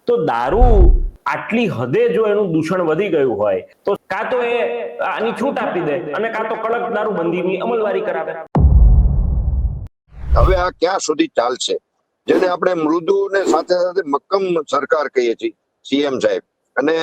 તો દારૂ આટલી હદે જો એનું દૂષણ વધી ગયું હોય તો કાં તો એ આની છૂટ આપી દે અને કાં તો કડક દારૂબંધીની અમલવારી કરાવે. હવે આ ક્યાં સુધી ચાલશે, જેને આપણે મૃદુ ને સાથે સાથે મક્કમ સરકાર કહીએ છીએ સીએમ સાહેબ, અને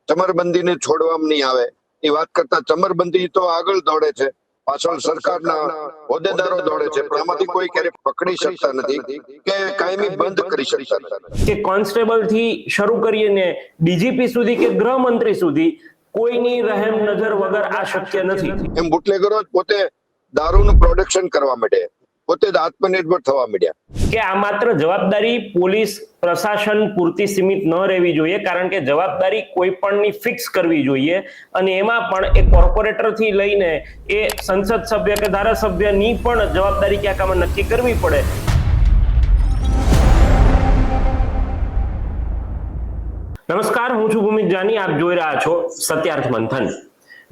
ચમરબંધીને છોડવામાં નહીં આવે એ વાત કરતા ચમરબંધી તો આગળ દોડે છે, પાછળ સરકારના હોદ્દેદારો દોડે છે, પણ આમાંથી કોઈ ક્યારેય પકડી શકતા નથી કે કાયમી બંધ કરી શકતા નથી. કે કોન્સ્ટેબલ થી શરૂ કરીને ડીજીપી સુધી કે ગૃહમંત્રી સુધી કોઈની રહેમ નજર વગર આ શક્ય નથી. એમ બુટલેગરો પોતે દારૂનું પ્રોડક્શન કરવા માંડે, પોતે જ આત્મનિર્ભર થવા માંડ્યા. કે આ માત્ર જવાબદારી પોલીસ પ્રશાસન પૂરતી સીમિત ન રહેવી જોઈએ, કારણ કે જવાબદારી કોઈ પણની ફિક્સ કરવી જોઈએ, અને એમાં પણ એ કોર્પોરેટર થી લઈને એ સંસદ સભ્ય કે ધારાસભ્યની પણ જવાબદારી ક્યાંક આમાં નક્કી કરવી પડે. નમસ્કાર, હું છું ભૂમિક જાની, આપ જોઈ રહ્યા છો સત્યાર્થ મંથન.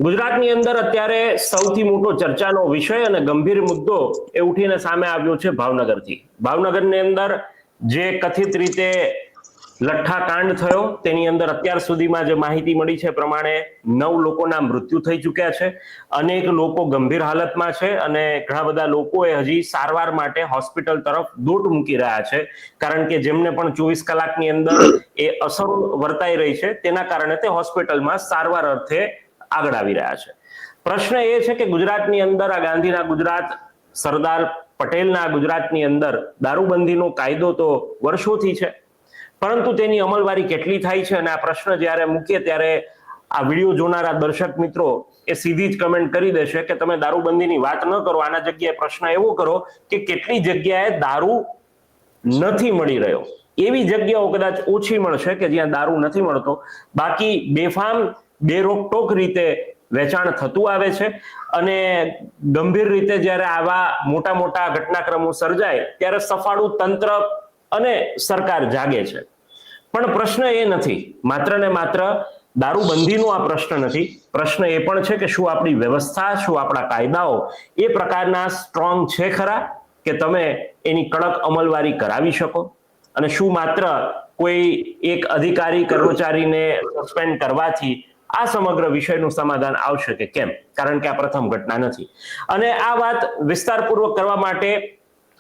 ગુજરાતની અંદર અત્યારે સૌથી મોટો ચર્ચાનો વિષય અને ગંભીર મુદ્દો એ ઉઠીને સામે આવ્યો છે ભાવનગરથી. ભાવનગરની અંદર જે કથિત રીતે લઠ્ઠાકાંડ થયો તેની અંદર અત્યાર સુધીમાં જે માહિતી મળી છે પ્રમાણે 9 લોકોના મૃત્યુ થઈ ચૂક્યા છે, અનેક લોકો ગંભીર હાલતમાં છે, અને ઘણા બધા લોકોએ હજી સારવાર માટે હોસ્પિટલ તરફ દોટ મૂકી રહ્યા છે, કારણ કે જેમને પણ 24 કલાકની અંદર એ અસરો વર્તાઈ રહી છે તેના કારણે તે હોસ્પિટલમાં સારવાર અર્થે આગળ આવી રહ્યા છે. પ્રશ્ન એ છે કે ગુજરાતની અંદર આ ગાંધીના ગુજરાત, સરદાર પટેલના ગુજરાતની અંદર દારૂબંધીનો કાયદો તો વર્ષોથી છે, પરંતુ તેની અમલવારી કેટલી થાય છે, અને આ પ્રશ્ન જ્યારે મૂકીએ ત્યારે આ વિડીયો જોનારા દર્શક મિત્રો એ સીધી જ કમેન્ટ કરી દેશે કે તમે દારૂબંધીની વાત ન કરો, આના જગ્યાએ પ્રશ્ન એવો કરો કે કેટલી જગ્યાએ દારૂ નથી મળી રહ્યો. એવી જગ્યાઓ કદાચ ઓછી મળશે કે જ્યાં દારૂ નથી મળતો, બાકી બેફામ બેરોકટોક રીતે વેચાણ થતું આવે છે, અને ગંભીર રીતે જ્યારે આવા મોટા મોટા ઘટનાક્રમો સર્જાય ત્યારે સફાળું તંત્ર અને સરકાર જાગે છે. પણ પ્રશ્ન એ નથી, માત્ર ને માત્ર દારૂબંધીનો આ પ્રશ્ન નથી. પ્રશ્ન એ પણ છે કે શું આપણી વ્યવસ્થા, શું આપણા કાયદાઓ એ પ્રકારના સ્ટ્રોંગ છે ખરા કે તમે એની કડક અમલવારી કરાવી શકો, અને શું માત્ર કોઈ એક અધિકારી કર્મચારીને સસ્પેન્ડ કરવાથી આ સમગ્ર વિષયનું સમાધાન આવશે કે કેમ, કારણ કે આ પ્રથમ ઘટના નથી. અને આ વાત વિસ્તારપૂર્વક કરવા માટે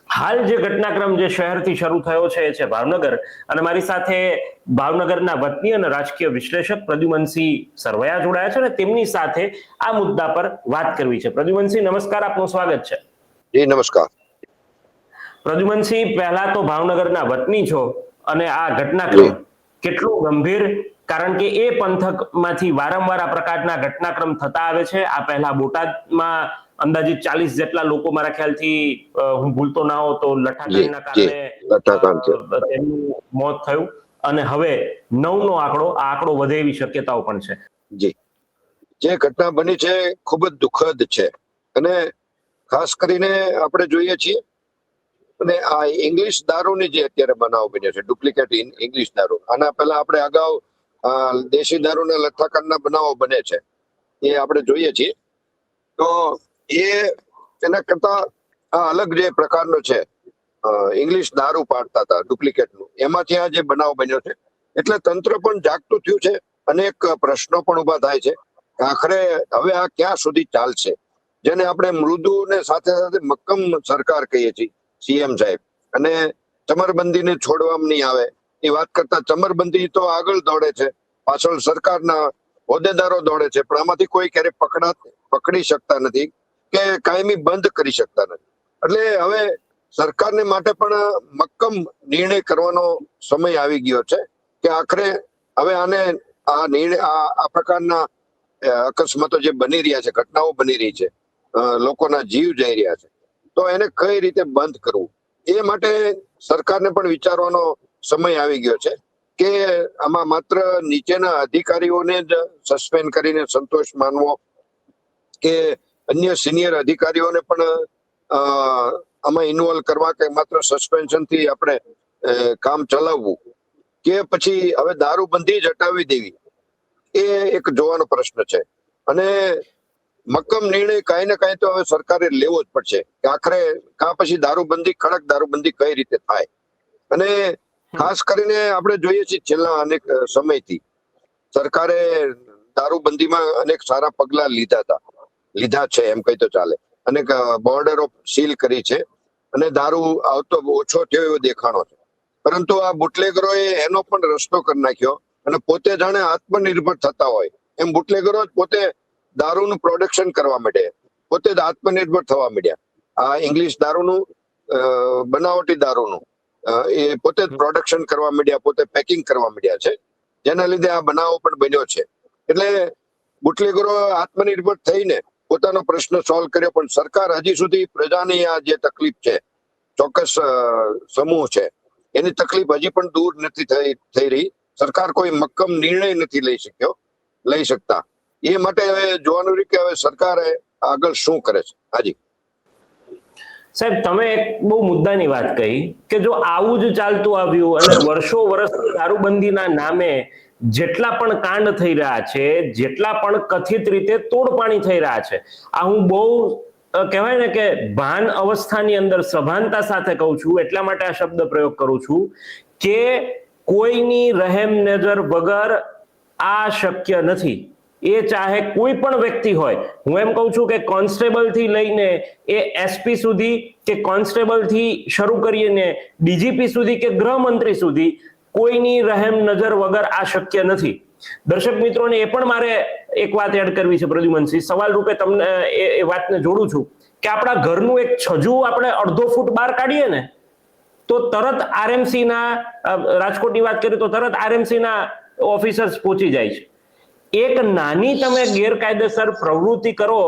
હાલ જે ઘટનાક્રમ જે શહેરથી શરૂ થયો છે એ છે ભાવનગર, અને મારી સાથે ભાવનગરના વતની અને રાજકીય વિશ્લેષક પ્રદ્યુમનસિંહ સરવૈયા જોડાયા છે, અને તેમની સાથે આ મુદ્દા પર વાત કરવી છે. પ્રદ્યુમનસિંહ, નમસ્કાર, આપનું સ્વાગત છે. જી નમસ્કાર. પ્રદ્યુમનસિંહ, પહેલા તો ભાવનગરના વતની છો, અને આ ઘટનાક્રમ કેટલો ગંભીર, કારણ કે એ પંથકમાંથી વારંવાર આ પ્રકારના ઘટનાક્રમ થતા આવે છે. આ પહેલા બોટાદમાં અંદાજિત 40 જેટલા લોકો, મારા ખ્યાલથી હું ભૂલતો ના હોઉં તો લઠ્ઠાકાંડના કારણે તેમનું મોત થયું, અને હવે 9 નો આંકડો વધે એવી શક્યતાઓ પણ છે. જી, જે ઘટના બની છે ખૂબ જ દુઃખદ છે, અને ખાસ કરીને આપણે જોઈએ છીએ, અને આ ઇંગ્લિશ દારૂની જે અત્યારે બનાવ બન્યો છે, ડુપ્લિકેટ ઇંગ્લિશ દારૂ, આના પહેલા આપણે અગાઉ દેશી દારૂના લઠ્ઠાકાંડના બનાવો બને છે એ આપણે જોઈએ છીએ. તો એના કરતા આ અલગ જે પ્રકારનો છે, ઇંગ્લિશ દારૂ પાડતા હતા ડુપ્લિકેટનું, એમાંથી આ જે બનાવ બન્યો છે, એટલે તંત્ર પણ જાગતું થયું છે. અનેક પ્રશ્નો પણ ઉભા થાય છે કે આખરે હવે આ ક્યાં સુધી ચાલશે, જેને આપણે મૃદુ ને સાથે સાથે મક્કમ સરકાર કહીએ છીએ સીએમ સાહેબ, અને ચમરબંધીને છોડવામાં નહીં આવે એ વાત કરતા ચમરબંધી તો આગળ દોડે છે, પાછળ સરકારના હોદ્દેદારો દોડે છે, પણ આમાંથી કોઈ ક્યારેય પકડી શકતા નથી કે કાયમી બંધ કરી શકતા નથી. એટલે હવે સરકારને માટે પણ મક્કમ નિર્ણય કરવાનો સમય આવી ગયો છે કે આખરે હવે આને આ નિર્ણય આ પ્રકારના અકસ્માતો જે બની રહ્યા છે, ઘટનાઓ બની રહી છે, લોકોના જીવ જઈ રહ્યા છે, તો એને કઈ રીતે બંધ કરવું એ માટે સરકારને પણ વિચારવાનો સમય આવી ગયો છે કે આમાં માત્ર નીચેના અધિકારીઓને જ સસ્પેન્ડ કરીને સંતોષ માનવો કે અન્ય સિનિયર અધિકારીઓને પણ આમાં ઇન્વોલ્વ કરવા, કે માત્ર સસ્પેન્શન થી આપણે કામ ચલાવવું, કે પછી હવે દારૂબંધી જ હટાવી દેવી, એ એક જોવાનો પ્રશ્ન છે. અને મક્કમ નિર્ણય કાંઈ ને કાંઈ તો હવે સરકારે લેવો જ પડશે કે આખરે કાં પછી દારૂબંધી, કડક દારૂબંધી કઈ રીતે થાય. અને ખાસ કરીને આપણે જોઈએ છીએ છેલ્લા અનેક સમયથી સરકારે દારૂબંધીમાં અનેક સારા પગલા લીધા છે એમ કહી તો ચાલે. અનેક બોર્ડરો સીલ કરી છે અને દારૂ આવતો ઓછો થયો એવો દેખાણો છે. પરંતુ આ બુટલેગરોએ એનો પણ રસ્તો કરી નાખ્યો અને પોતે જાણે આત્મનિર્ભર થતા હોય એમ બુટલેગરો પોતે દારૂનું પ્રોડક્શન કરવા માંડે, પોતે જ આત્મનિર્ભર થવા માંડ્યા. આ ઇંગ્લિશ દારૂનું બનાવટી દારૂનું એ પોતે જ પ્રોડક્શન કરવા માંડ્યા, પોતે પેકિંગ કરવા માંડ્યા છે, જેના લીધે આ બનાવો પણ બન્યો છે. એટલે બુટલેગરો આત્મનિર્ભર થઈને પોતાનો પ્રશ્ન સોલ્વ કર્યો, પણ સરકાર હજી સુધી પ્રજાની આ જે તકલીફ છે, ચોક્કસ સમૂહ છે, એની તકલીફ હજી પણ દૂર નથી થઈ રહી. સરકાર કોઈ મક્કમ નિર્ણય નથી લઈ શકતા. એ માટે હવે જોવાનું રહ્યું કે હવે સરકારે આગળ શું કરે છે. હાજી સાહેબ, તમે એક બહુ મુદ્દાની વાત કહી કે જો આવું જ ચાલતું આવ્યું અને વર્ષો વર્ષ દારૂબંધીના નામે જેટલા પણ કાંડ થઈ રહ્યા છે, જેટલા પણ કથિત રીતે તોડપાણી થઈ રહ્યા છે, આ હું બહુ કહેવાય ને કે ભાન અવસ્થાની અંદર સભાનતા સાથે કહું છું, એટલા માટે આ શબ્દ પ્રયોગ કરું છું કે કોઈની રહેમ નજર વગર આ શક્ય નથી. એ ચાહે કોઈ પણ વ્યક્તિ હોય, હું એમ કહું છું કે કોન્સ્ટેબલ થી લઈને એ એસપી સુધી કે કોન્સ્ટેબલ થી શરૂ કરીને ડીજીપી સુધી કે ગૃહમંત્રી સુધી કોઈની રહેમ નજર વગર આ શક્ય નથી. દર્શક મિત્રોને એ પણ મારે એક વાત એડ કરવી છે પ્રદ્યુમનસિંહ, સવાલ રૂપે તમને એ વાતને જોડું છું કે આપણા ઘરનું એક છજુ આપણે અડધો ફૂટ બહાર કાઢીએ ને તો તરત આરએમસી ના, રાજકોટની વાત કરીએ તો તરત આરએમસી ના ઓફિસર્સ પહોંચી જાય છે. એક નાની તમે ગેરકાયદેસર પ્રવૃત્તિ કરો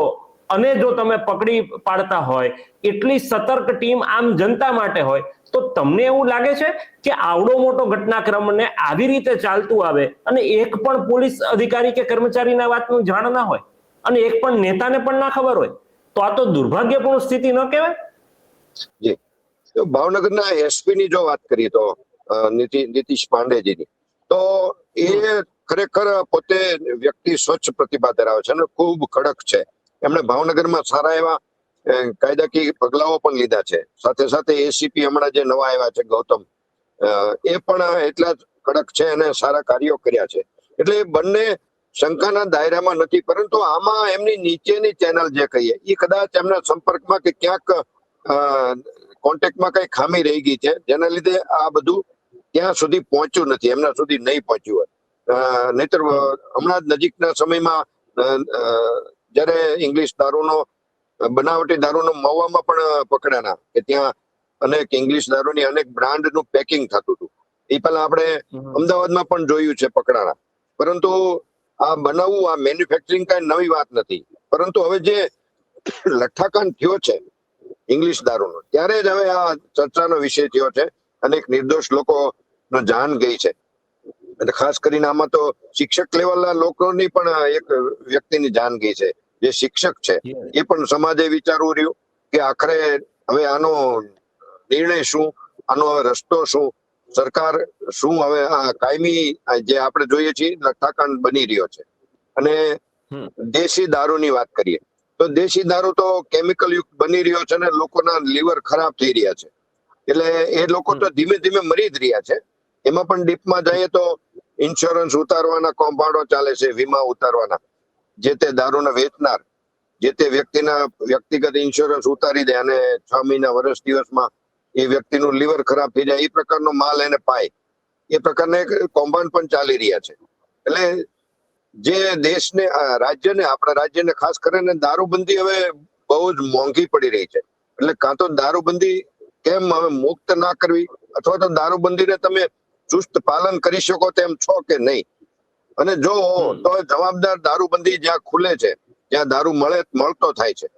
અને જો તમે પકડી પાડતા હોય, એટલી સતર્ક ટીમ આમ જનતા માટે હોય, તો તમને એવું લાગે છે કે આવડો મોટો ઘટનાક્રમને આવી રીતે ચાલતું આવે અને એક પણ પોલીસ અધિકારી કે કર્મચારીના વાતનું જાણ ના હોય અને એક પણ નેતાને પણ ના ખબર હોય, તો આ તો દુર્ભાગ્યપૂર્ણ સ્થિતિ ન કહેવાય? જી, ભાવનગરના એસપી ની જો વાત કરીએ તો નીતિશ પાંડેજીની, તો એ ખરેખર પોતે વ્યક્તિ સ્વચ્છ પ્રતિભા ધરાવે છે અને ખૂબ કડક છે. એમણે ભાવનગરમાં સારા એવા કાયદાકીય પગલાઓ પણ લીધા છે. સાથે સાથે એસીપી હમણાં જે નવા આવ્યા છે ગૌતમ, એ પણ એટલા જ કડક છે અને સારા કાર્યો કર્યા છે. એટલે બંને શંકાના દાયરામાં નથી, પરંતુ આમાં એમની નીચેની ચેનલ જે કહીએ એ કદાચ એમના સંપર્કમાં કે ક્યાંક કોન્ટેક્ટમાં કઈ ખામી રહી ગઈ છે, જેના લીધે આ બધું ત્યાં સુધી પહોંચ્યું નથી, એમના સુધી નહીં પહોંચ્યું હોય. નહીતર હમણાં જ નજીકના સમયમાં જયારે ઇંગ્લિશ દારૂનો બનાવટી દારૂનો મવામાં પણ પકડાના, કે ત્યાં અનેક ઇંગ્લિશ દારૂની અનેક બ્રાન્ડનું પેકિંગ થતું હતું. એ પહેલા આપણે અમદાવાદમાં પણ જોયું છે પકડાના. પરંતુ આ બનાવવું, આ મેન્યુફેક્ચરિંગ કઈ નવી વાત નથી. પરંતુ હવે જે લઠ્ઠાકાંડ થયો છે ઇંગ્લિશ દારૂનો, ત્યારે જ હવે આ ચર્ચાનો વિષય થયો છે. અનેક નિર્દોષ લોકોનો જાન ગઈ છે. અને ખાસ કરીને આમાં તો શિક્ષક લેવલના લોકોની પણ એક વ્યક્તિની જાન ગઈ છે, જે શિક્ષક છે. એ પણ સમાજે વિચારવું રહ્યું કે આખરે હવે આનો નિર્ણય શું, આનો રસ્તો શું, સરકાર શું હવે આ કાયમી જે આપણે જોઈએ છીએ લઠ્ઠાકાંડ બની રહ્યો છે. અને દેશી દારૂની વાત કરીએ તો દેશી દારૂ તો કેમિકલ યુક્ત બની રહ્યો છે ને લોકોના લીવર ખરાબ થઈ રહ્યા છે. એટલે એ લોકો તો ધીમે ધીમે મરી જ રહ્યા છે. એમાં પણ ડીપમાં જઈએ તો ઇન્સ્યોરન્સ ઉતારવાના કૌભાંડો ચાલે છે, વીમા ઉતારવાના. જે તે દારૂના વેચનાર જે તે વ્યક્તિના વ્યક્તિગત ઇન્સ્યોરન્સ ઉતારી દે અને 6 મહિના વર્ષ દિવસમાં એ વ્યક્તિનું લીવર ખરાબ થઈ જાય, એ પ્રકારનો માલ એને પાય. એ પ્રકારના કૌભાંડ પણ ચાલી રહ્યા છે. એટલે જે દેશને, રાજ્યને, આપણા રાજ્યને ખાસ કરીને દારૂબંધી હવે બહુ જ મોંઘી પડી રહી છે. એટલે કાં તો દારૂબંધી કેમ હવે મુક્ત ના કરવી, અથવા તો દારૂબંધીને તમે ચુસ્ત પાલન કરી શકો તેમ છો કે નહીં. અને જો તો જવાબદાર દારૂબંધી જ્યાં ખુલે છે, જ્યાં દારૂ મળતો થાય છે,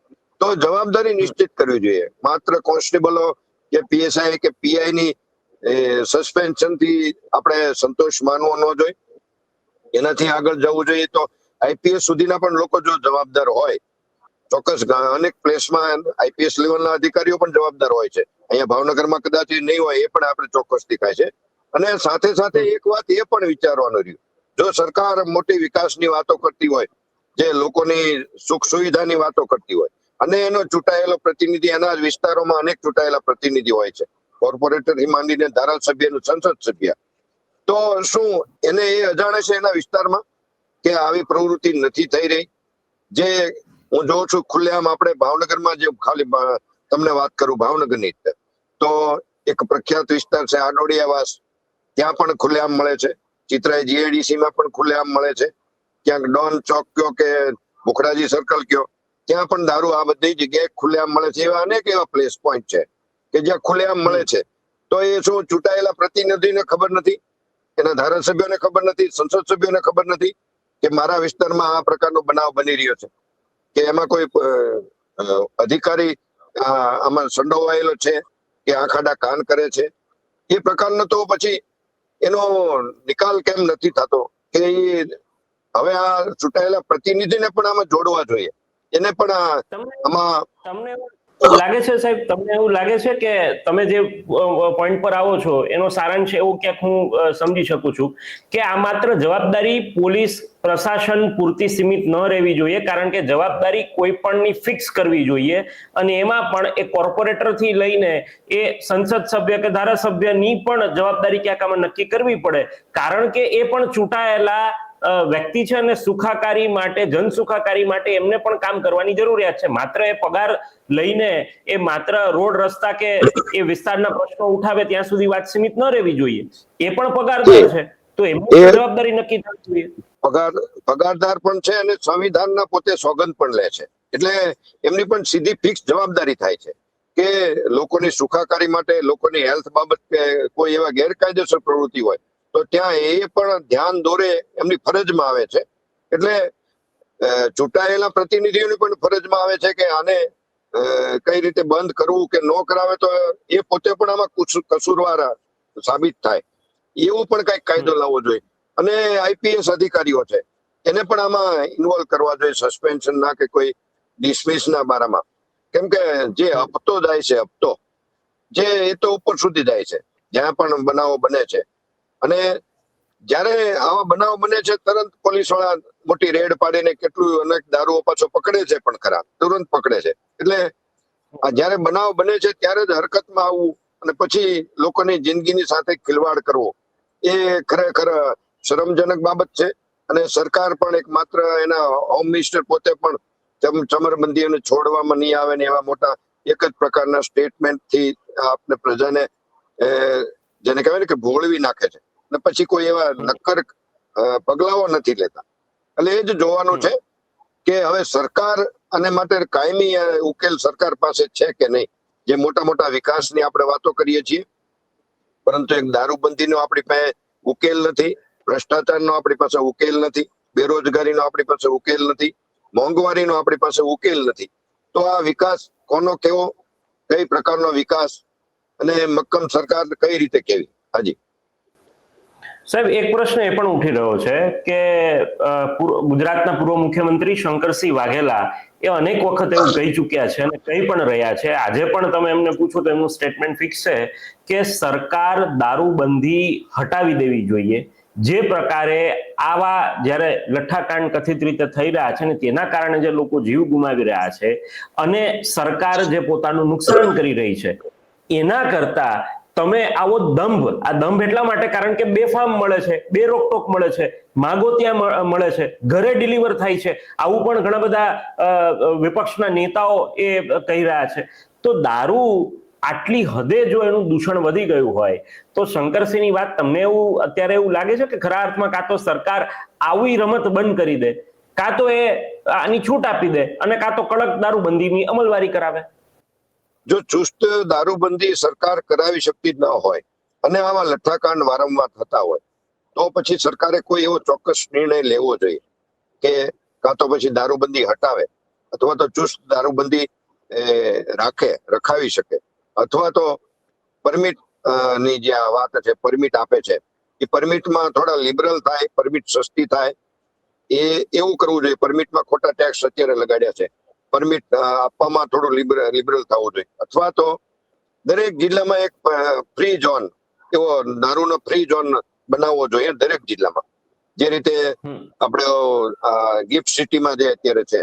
તો જવાબદારી નિશ્ચિત કરવી જોઈએ. માત્ર કોન્સ્ટેબલો કે પીએસઆઈ કે પીઆઈ ની સસ્પેન્શન થી આપણે સંતોષ માનવો ન જોઈએ. એનાથી આગળ જવું જોઈએ. તો આઈપીએસ સુધીના પણ લોકો જો જવાબદાર હોય, ચોક્કસ અનેક પ્લેસમાં આઈપીએસ લેવલના અધિકારીઓ પણ જવાબદાર હોય છે. અહીંયા ભાવનગરમાં કદાચ નહીં હોય, એ પણ આપણે ચોક્કસ દેખાય છે. અને સાથે સાથે એક વાત એ પણ વિચારવાનું રહ્યું, જો સરકાર મોટી વિકાસની વાતો કરતી હોય, જે લોકોની સુખ સુવિધાની વાતો કરતી હોય, અને એનો ચૂંટાયેલો પ્રતિનિધિ, એના વિસ્તારોમાં અનેક ચૂંટાયેલા પ્રતિનિધિ હોય છે, કોર્પોરેટર થી માંડીને ધારાસભ્ય, સંસદ સભ્ય, તો શું એને એ અજાણે છે એના વિસ્તારમાં કે આવી પ્રવૃત્તિ નથી થઈ રહી? જે હું જોઉં છું ખુલ્લેઆમ, આપણે ભાવનગરમાં જે ખાલી તમને વાત કરું ભાવનગરની, તો એક પ્રખ્યાત વિસ્તાર છે આડોડિયાવાસ, ત્યાં પણ ખુલ્લેઆમ મળે છે. ચિત્રાઈ જીઆઈડીસી માં પણ ખુલ્લેઆમ મળે છે. ક્યાંક ડોન ચોક કયો કે ભુખડાજી સર્કલ કયો, ત્યાં પણ દારૂ આ બધી જગ્યાએ ખુલ્લેઆમ મળે છે. એવા અનેક એવા પ્લેસ પોઈન્ટ છે કે જ્યાં ખુલ્લેઆમ મળે છે. તો એ શું ચૂંટાયેલા પ્રતિનિધિને ખબર નથી, એના ધારાસભ્યોને ખબર નથી, સંસદ સભ્યોને ખબર નથી કે મારા વિસ્તારમાં આ પ્રકારનો બનાવ બની રહ્યો છે, કે એમાં કોઈ અધિકારી આમાં સંડોવાયેલો છે કે આખાડા કાન કરે છે? એ પ્રકારનો તો પછી એનો નિકાલ કેમ નથી થતો કે હવે આ ચૂંટાયેલા પ્રતિનિધિને પણ આમાં જોડવા જોઈએ, એને પણ આમાં. તમને લાગે છે સાહેબ, તમને એવું લાગે છે કે તમે જે પોઈન્ટ પર આવો છો એનો સારાંશ એવું ક્યાંક હું સમજી શકું છું કે આ માત્ર જવાબદારી પોલીસ પ્રશાસન પૂરતી સીમિત ન રહેવી જોઈએ, કારણ કે જવાબદારી કોઈ પણની ફિક્સ કરવી જોઈએ, અને એમાં પણ એ કોર્પોરેટર થી લઈને એ સંસદ સભ્ય કે ધારાસભ્યની પણ જવાબદારી ક્યાંક આમાં નક્કી કરવી પડે, કારણ કે એ પણ ચૂંટાયેલા વ્યક્તિ છે અને સુખાકારી માટે, જન સુખાકારી માટે એમને પણ કામ કરવાની જરૂરિયાત છે. માત્ર એ પગાર લઈને એ માત્ર રોડ રસ્તા કે એ વિસ્તારના પ્રશ્નો ઉઠાવે ત્યાં સુધી વાત સીમિત ન રહેવી જોઈએ. એ પણ પગારદાર છે, તો એમની જવાબદારી નક્કી થવી જોઈએ. પગારદાર પણ છે અને સંવિધાનના પોતે સોગંદ પણ લે છે, એટલે એમની પણ સીધી ફિક્સ જવાબદારી થાય છે કે લોકોની સુખાકારી માટે, લોકોની હેલ્થ બાબત કે કોઈ એવા ગેરકાયદેસર પ્રવૃત્તિ હોય તો ત્યાં એ પણ ધ્યાન દોરે, એમની ફરજમાં આવે છે. એટલે ચૂંટાયેલા પ્રતિનિધિઓની પણ ફરજમાં આવે છે કે આને કઈ રીતે બંધ કરવું કે ન કરાવે તો એ પોતે પણ આમાં કસૂરવાર સાબિત થાય, એવું પણ કઈક કાયદો લાવવો જોઈએ. અને આઈપીએસ અધિકારીઓ છે એને પણ આમાં ઇન્વોલ્વ કરવા જોઈએ, સસ્પેન્શન ના કે કોઈ ડિસમિસ ના બારામાં. કેમ કે જે હપ્તો જાય છે, હપ્તો જે એ તો ઉપર સુધી જાય છે જ્યાં પણ બનાવો બને છે. અને જયારે આવા બનાવ બને છે તરત પોલીસ વાળા મોટી રેડ પાડીને કેટલું અનેક દારૂઓ પાછો પકડે છે, પણ ખરા તુરંત પકડે છે. એટલે આ જયારે બનાવ બને છે ત્યારે જ હરકતમાં આવવું અને પછી લોકોની જિંદગીની સાથે ખિલવાડ કરવો, એ ખરેખર શરમજનક બાબત છે. અને સરકાર પણ એક માત્ર એના હોમ મિનિસ્ટર પોતે પણ ચમરબંધીઓને છોડવામાં નહીં આવે ને એવા મોટા એક જ પ્રકારના સ્ટેટમેન્ટ થી આપણે પ્રજાને જેને કહેવાય ને કે ભોળવી નાખે છે, અને પછી કોઈ એવા નક્કર પગલાઓ નથી લેતા. એટલે એ જ જોવાનું છે કે હવે સરકાર આને માટે કાયમી ઉકેલ સરકાર પાસે છે કે નહીં. જે મોટા મોટા વિકાસની આપણે વાતો કરીએ છીએ, પરંતુ એક દારૂબંધીનો આપણી પાસે ઉકેલ નથી, ભ્રષ્ટાચારનો આપણી પાસે ઉકેલ નથી, બેરોજગારીનો આપણી પાસે ઉકેલ નથી, મોંઘવારીનો આપણી પાસે ઉકેલ નથી. તો આ વિકાસ કોનો કેવો, કઈ પ્રકારનો વિકાસ, અને મક્કમ સરકાર કઈ રીતે કેવી? હાજી સાહેબ, એક પ્રશ્ન એ પણ ઉઠી રહ્યો છે કે ગુજરાતના પૂર્વ મુખ્યમંત્રી શંકરસિંહ વાઘેલા એ અનેક વખત એવું કહી ચુક્યા છે અને કહી પણ રહ્યા છે, આજે પણ તમે એમને પૂછો તો એમનું સ્ટેટમેન્ટ ફિક્સ છે કે સરકાર દારૂબંધી હટાવી દેવી જોઈએ. જે પ્રકારે આવા જ્યારે લઠ્ઠાકાંડ કથિત રીતે થઈ રહ્યા છે ને તેના કારણે જે લોકો જીવ ગુમાવી રહ્યા છે અને સરકાર જે પોતાનું નુકસાન કરી રહી છે, એના કરતા તમે આવો દંભ, આ દંભ એટલા માટે કારણ કે બેફામ મળે છે, બે રોકટોક મળે છે, માગો ત્યાં મળે છે, ઘરે ડિલિવર થાય છે, આવું પણ ઘણા બધા વિપક્ષના નેતાઓ એ કહી રહ્યા છે. તો દારૂ આટલી હદે જો એનું દૂષણ વધી ગયું હોય તો શંકરસિંહની વાત તમને એવું અત્યારે એવું લાગે છે કે ખરા અર્થમાં કાં તો સરકાર આવી રમત બંધ કરી દે, કાં તો એ આની છૂટ આપી દે અને કાં તો કડક દારૂબંધીની અમલવારી કરાવે? જો ચુસ્ત દારૂબંધી સરકાર કરાવી શકતી ન હોય અને આવા લઠ્ઠાકાંડ વારંવાર થતા હોય તો પછી સરકારે કોઈ એવો ચોક્કસ નિર્ણય લેવો જોઈએ કે કાં તો પછી દારૂબંધી હટાવે, અથવા તો ચુસ્ત દારૂબંધી રખાવી શકે, અથવા તો પરમિટ ની જે વાત છે, પરમિટ આપે છે એ પરમિટમાં થોડા લિબરલ થાય, પરમિટ સસ્તી થાય, એવું કરવું જોઈએ. પરમિટમાં ખોટા ટેક્સ અત્યારે લગાડ્યા છે, પરમિટ આપવામાં થોડું લિબરલ થવું જોઈએ. અથવા તો દરેક જિલ્લામાં એક ફ્રી ઝોન, એવો દારૂનો ફ્રી ઝોન બનાવવો જોઈએ દરેક જિલ્લામાં. જે રીતે આપણે ગિફ્ટ સિટીમાં જે અત્યારે છે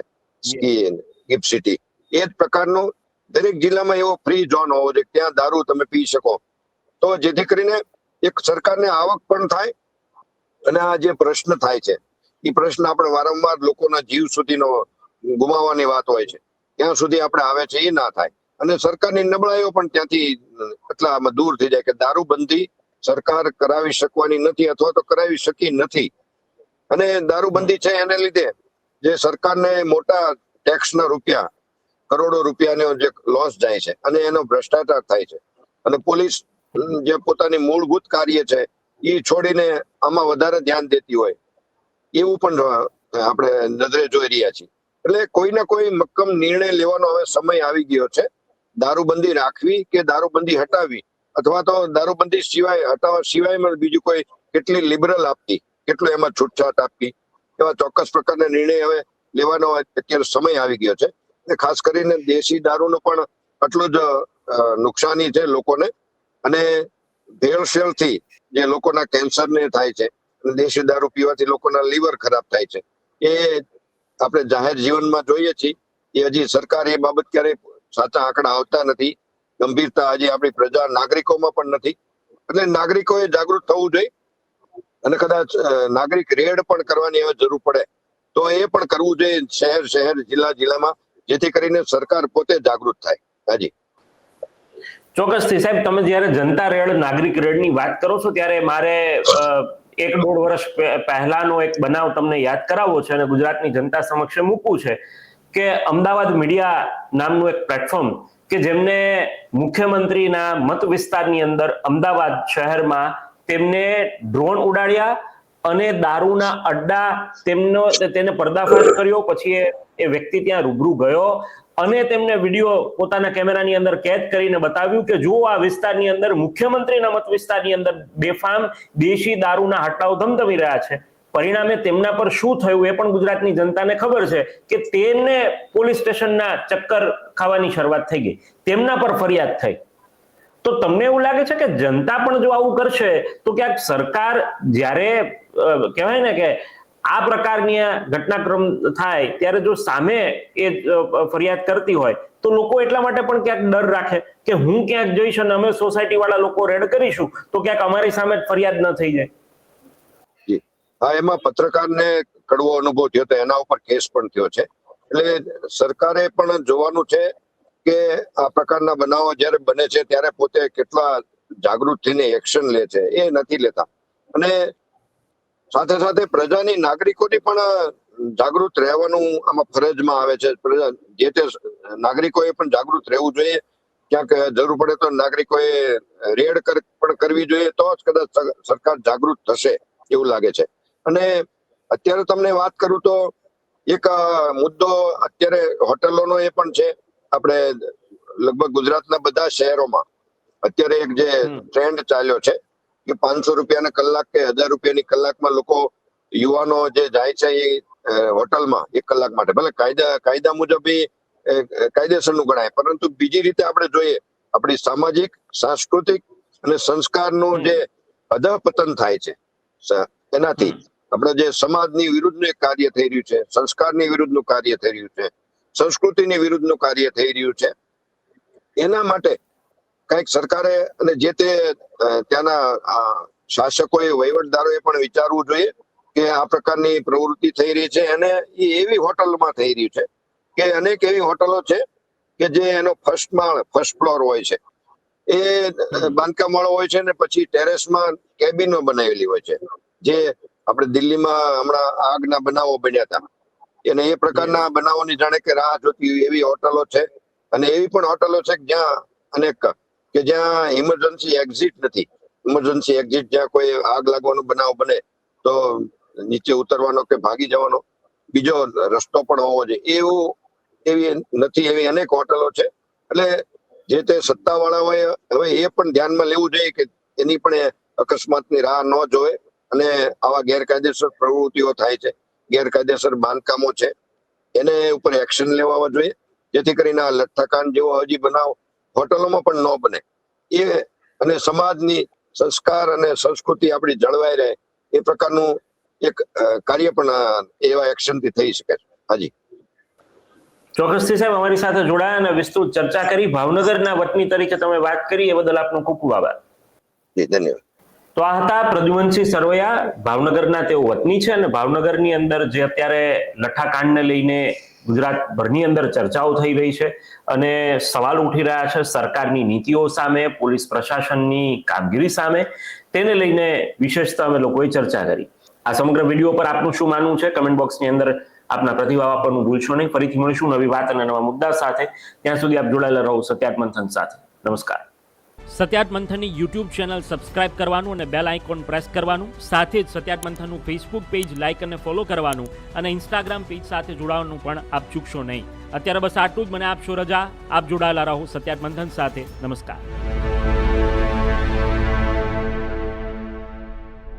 ગિફ્ટ સિટી, એ જ પ્રકારનો દરેક જિલ્લામાં એવો ફ્રી ઝોન હોવો જોઈએ, ત્યાં દારૂ તમે પી શકો, તો જેથી કરીને એક સરકારને આવક પણ થાય અને આ જે પ્રશ્ન થાય છે એ પ્રશ્ન આપણે વારંવાર લોકોના જીવ સુધીનો ગુમાવવાની વાત હોય છે, ત્યાં સુધી આપણે આવે છે એ ના થાય અને સરકારની નબળાઈઓ પણ ત્યાંથી એટલા દૂર થઈ જાય કે દારૂબંધી સરકાર કરાવી શકવાની નથી અથવા તો કરાવી શકી નથી. અને દારૂબંધી છે એને લીધે જે સરકારને મોટા ટેક્સના રૂપિયા, કરોડો રૂપિયાનો જે લોસ જાય છે અને એનો ભ્રષ્ટાચાર થાય છે અને પોલીસ જે પોતાની મૂળભૂત કાર્ય છે એ છોડીને આમાં વધારે ધ્યાન દેતી હોય એવું પણ આપણે નજરે જોઈ રહ્યા છીએ. એટલે કોઈ ના કોઈ મક્કમ નિર્ણય લેવાનો હવે સમય આવી ગયો છે. દારૂબંધી રાખવી કે દારૂબંધી હટાવવી અથવા તો દારૂબંધી સિવાય હટાવવા સિવાય બીજું કોઈ કેટલી લિબરલ આપવી, કેટલું એમાં છૂટછાટ આપવી, એવા ચોક્કસ પ્રકારના નિર્ણય હવે લેવાનો અત્યારે સમય આવી ગયો છે. ખાસ કરીને દેશી દારૂનો પણ આટલું જ નુકસાની છે લોકોને અને ભેળસેળથી જે લોકોના કેન્સર ને થાય છે, દેશી દારૂ પીવાથી લોકોના લીવર ખરાબ થાય છે, એ આપણે જાહેર જીવનમાં જોઈએ છીએ. એ હજી સરકાર એ બાબત ક્યારેય સાચા આંકડા આવતા નથી, ગંભીરતા હજી આપણી પ્રજા નાગરિકોમાં પણ નથી. એટલે નાગરિકોએ જાગૃત થવું જોઈએ અને કદાચ નાગરિક રેડ પણ કરવાની હવે જરૂર પડે તો એ પણ કરવું જોઈએ શહેર જિલ્લામાં, જેથી કરીને સરકાર પોતે જાગૃત થાય. હાજી ચોક્કસથી સાહેબ, તમે જ્યારે જનતા રેડ, નાગરિક રેડની વાત કરો છો ત્યારે મારે 1-1.5 વર્ષ પહેલાનો એક બનાવ તમને યાદ કરાવવો છે અને ગુજરાતની જનતા સમક્ષ મૂકવું છે કે અમદાવાદ મીડિયા નામનું એક પ્લેટફોર્મ કે જેમને મુખ્યમંત્રીના મત વિસ્તારની અંદર અમદાવાદ શહેરમાં તેમને ડ્રોન ઉડાડ્યા અને દારૂના અડ્ડા તેને પર્દાફાશ કર્યો. પછી એ વ્યક્તિ ત્યાં રૂબરૂ ગયો અને તેમને વિડીયો પોતાના કેમેરાની અંદર કેદ કરીને બતાવ્યું કે જો આ વિસ્તારની અંદર, મુખ્યમંત્રીના મત વિસ્તારની અંદર બેફામ દેશી દારૂના હટ્ટાઓ ધમધમી રહ્યા છે. પરિણામે તેમના પર શું થયું એ પણ ગુજરાતની જનતાને ખબર છે કે તેને પોલીસ સ્ટેશનના ચક્કર ખાવાની શરૂઆત થઈ ગઈ, તેમના પર ફરિયાદ થઈ. તો તમને એવું લાગે છે કે જનતા પણ જો આવું કરશે તો ક્યાંક સરકાર જ્યારે કહેવાય ને કે આ પ્રકારની ઘટનાક્રમ થાય ત્યારે જો સામે એ ફરિયાદ કરતી હોય તો લોકો એટલા માટે પણ ક્યાંક ડર રાખે કે હું ક્યાંક જઈશ અને અમે સોસાયટી વાળા લોકો રેડ કરીશું તો ક્યાંક અમારી સામે ફરિયાદ ન થઈ જાય. હા, એમાં પત્રકારને કડવો અનુભવ થયો તો એના ઉપર કેસ પણ થયો છે. એટલે સરકારે પણ જોવાનું છે કે આ પ્રકારના બનાવો જ્યારે બને છે ત્યારે પોતે કેટલા જાગૃત થઈને એક્શન લે છે, એ નથી લેતા. અને સાથે સાથે પ્રજાની, નાગરિકોની પણ જાગૃત રહેવાનું આમાં ફરજમાં આવે છે. જે તે નાગરિકોએ પણ જાગૃત રહેવું જોઈએ. ક્યાંક જરૂર પડે તો નાગરિકોએ રેડ પણ કરવી જોઈએ, તો જ કદાચ સરકાર જાગૃત થશે એવું લાગે છે. અને અત્યારે તમને વાત કરું તો એક મુદ્દો અત્યારે હોટલોનો એ પણ છે. આપણે લગભગ ગુજરાતના બધા શહેરોમાં અત્યારે એક જે ટ્રેન્ડ ચાલ્યો છે કે 500 રૂપિયાના કલાક કે 1000 રૂપિયાની કલાકમાં લોકો, યુવાનો જે જાય છે એ હોટલમાં 1 કલાક માટે, ભલે કાયદા મુજબ એ કાયદેસરનું ગણાય, પરંતુ બીજી રીતે આપણે જોઈએ આપણી સામાજિક, સાંસ્કૃતિક અને સંસ્કારનું જે અધઃપતન થાય છે એનાથી આપણે જે સમાજની વિરુદ્ધનું એક કાર્ય થઈ રહ્યું છે, સંસ્કારની વિરુદ્ધનું કાર્ય થઈ રહ્યું છે, સંસ્કૃતિની વિરુદ્ધનું કાર્ય થઈ રહ્યું છે. એના માટે કઈક સરકારે અને જે તે ત્યાંના શાસકોએ, વહીવટદારોએ પણ વિચારવું જોઈએ કે આ પ્રકારની પ્રવૃત્તિ થઈ રહી છે અને એ એવી હોટલમાં થઈ રહ્યું છે કે અનેક એવી હોટલો છે કે જે એનો ફર્સ્ટ ફ્લોર હોય છે, એ બાંધકામ વાળો હોય છે ને પછી ટેરેસમાં કેબિનો બનાવેલી હોય છે. જે આપણે દિલ્હીમાં હમણાં આગના બનાવો બન્યા હતા અને એ પ્રકારના બનાવોની જાણે કે રાહ જોતી એવી હોટલો છે. અને એવી પણ હોટલો છે જ્યાં અનેક કે જ્યાં ઇમરજન્સી એક્ઝિટ નથી. ઇમરજન્સી એક્ઝિટ જ્યાં કોઈ આગ લાગવાનો બનાવ બને તો નીચે ઉતરવાનો કે ભાગી જવાનો બીજો રસ્તો પણ હોવો જોઈએ, એવી નથી. એવી અનેક હોટલો છે. એટલે જે તે સત્તાવાળાઓએ હવે એ પણ ધ્યાનમાં લેવું જોઈએ કે એની પણ અકસ્માતની રાહ ન જોવે અને આવા ગેરકાયદેસર પ્રવૃત્તિઓ થાય છે, ગેરકાયદેસર બાંધકામો છે, એને ઉપર એક્શન લેવા જોઈએ, જેથી કરીને આ લઠ્ઠાકાંડ જેવો હજી બનાવ હોટલોમાં પણ ન બને. એ અને સમાજની સંસ્કાર અને સંસ્કૃતિ આપણી જળવાઈ રહે એ પ્રકારનું એક કાર્ય પણ એવા એક્શનથી થઈ શકે છે. હાજી ચોક્કસથી સાહેબ, અમારી સાથે જોડાયા અને વિસ્તૃત ચર્ચા કરી. ભાવનગરના વતની તરીકે તમે વાત કરી એ બદલ આપનો ખૂબ ખૂબ આભાર. જી ધન્યવાદ. તો આ હતા પ્રદ્યુમનસિંહ સરવૈયા, ભાવનગરના તેઓ વતની છે અને ભાવનગરની અંદર જે અત્યારે લઠ્ઠાકાંડને લઈને ગુજરાતભરની અંદર ચર્ચાઓ થઈ રહી છે અને સવાલ ઉઠી રહ્યા છે સરકારની નીતિઓ સામે, પોલીસ પ્રશાસનની કામગીરી સામે, તેને લઈને વિશેષતા અમે લોકોએ ચર્ચા કરી. આ સમગ્ર વિડીયો પર આપનું શું માનવું છે કમેન્ટ બોક્સની અંદર આપના પ્રતિભાવ આપવાનું ભૂલશો નહીં. ફરીથી મળીશું નવી વાત અને નવા મુદ્દા સાથે. ત્યાં સુધી આપ જોડાયેલા રહો સત્યાર્થ મંથન સાથે. નમસ્કાર. સત્યાર્થ મંથનની યુટ્યુબ ચેનલ સબસ્ક્રાઇબ કરવાનું અને બેલ આઇકોન પ્રેસ કરવાનું, સાથે જ સત્યાર્થ મંથનનું ફેસબુક પેજ લાઇક અને ફોલો કરવાનું અને ઇન્સ્ટાગ્રામ પેજ સાથે જોડાવાનું પણ આપ ચૂકશો નહીં. અત્યારે બસ આટલું જ. મને આપશો રજા. આપ જોડાયેલા રહો સત્યાર્થ મંથન સાથે. નમસ્કાર.